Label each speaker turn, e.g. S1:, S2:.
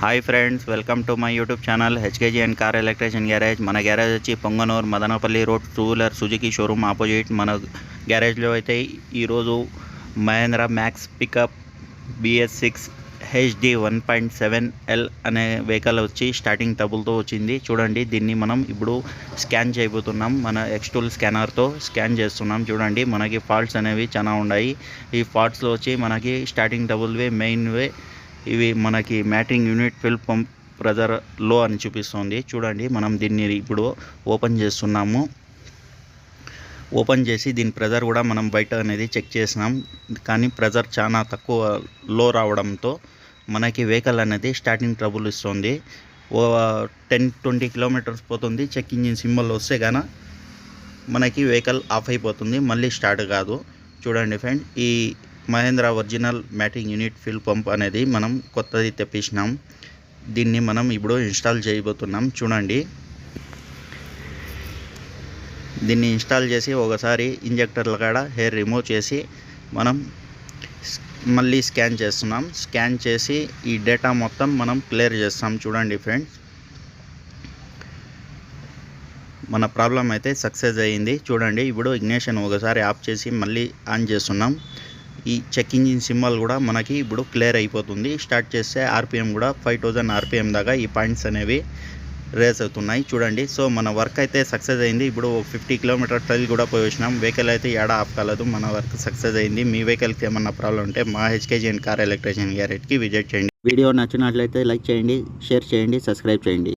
S1: Hi friends, welcome to my YouTube channel HKG and car electrician garage. మన garage వచ్చి Punganur Madanapalle road, two wheeler Suzuki showroom opposite. మన గ్యారేజ్లో అయితే ఈరోజు Mahindra max pickup BS6 HD 1.7L అనే vehicle వచ్చి starting ట్రబుల్తో వచ్చింది. చూడండి, దీన్ని మనం ఇప్పుడు స్కాన్ చేయబోతున్నాం. మన ఎక్స్టూల్ స్కానర్తో స్కాన్ చేస్తున్నాం. చూడండి, మనకి ఫాల్ట్స్ అనేవి చాలా ఉన్నాయి. ఈ ఫాల్ట్స్లో వచ్చి మనకి స్టార్టింగ్ ట్రబుల్వే మెయిన్వే ఇవి మనకి matting unit fill pump pressure లో అని చూపిస్తుంది. చూడండి, మనం దీన్ని ఇప్పుడు ఓపెన్ చేస్తున్నాము. ఓపెన్ చేసి దీని ప్రెజర్ కూడా మనం బయట అనేది చెక్ చేసినాం, కానీ ప్రెజర్ చాలా తక్కువ లో రావడంతో మనకి వెహికల్ అనేది స్టార్టింగ్ ట్రబుల్ ఇస్తుంది. 10-20 కిలోమీటర్స్ పోతుంది. చెక్ ఇంజిన్ సింబల్ వస్తే గాన మనకి వెహికల్ ఆఫ్ అయిపోతుంది, మళ్ళీ స్టార్ట్ కాదు. చూడండి ఫ్రెండ్, ఈ Mahindra original matting unit fill pump అనేది మనం కొత్తది తెప్పించినాం. దీన్ని మనం ఇప్పుడు ఇన్స్టాల్ చేయబోతున్నాం. చూడండి, దీన్ని ఇన్స్టాల్ చేసి ఒకసారి ఇంజెక్టర్ల కాడ హెయిర్ రిమూవ్ చేసి మనం మళ్ళీ స్కాన్ చేస్తున్నాం. స్కాన్ చేసి ఈ డేటా మొత్తం మనం క్లియర్ చేస్తాం. చూడండి ఫ్రెండ్స్, మన ప్రాబ్లం అయితే సక్సెస్ అయ్యింది. చూడండి, ఇప్పుడు ఇగ్నిషన్ ఒకసారి ఆఫ్ చేసి మళ్ళీ ఆన్ చేస్తున్నాం. ఈ చెక్ ఇంజిన్ సింబల్ కూడా మనకి ఇప్పుడు క్లియర్ అయిపోతుంది. స్టార్ట్ చేస్తే ఆర్పిఎం కూడా 5000 ఆర్పిఎం దాకా ఈ పాయింట్స్ అనేవి రేస్ అవుతున్నాయి. చూడండి, సో మన వర్క్ అయితే సక్సెస్ అయింది. ఇప్పుడు 50 కిలోమీటర్ ట్రైల్ కూడా పోయి వచ్చినాం. వెహికల్ అయితే ఏడా ఆఫ్ కాలేదు. మన వర్క్ సక్సెస్ అయింది. మీ వెహికల్కి ఏమన్నా ప్రాబ్లం ఉంటే మా హెచ్కేజీ అండ్ కార్ ఎలక్ట్రీషియన్ గ్యారేజ్కి విజిట్ చేయండి. వీడియో నచ్చినట్లయితే లైక్ చేయండి, షేర్ చేయండి, సబ్స్క్రైబ్ చేయండి.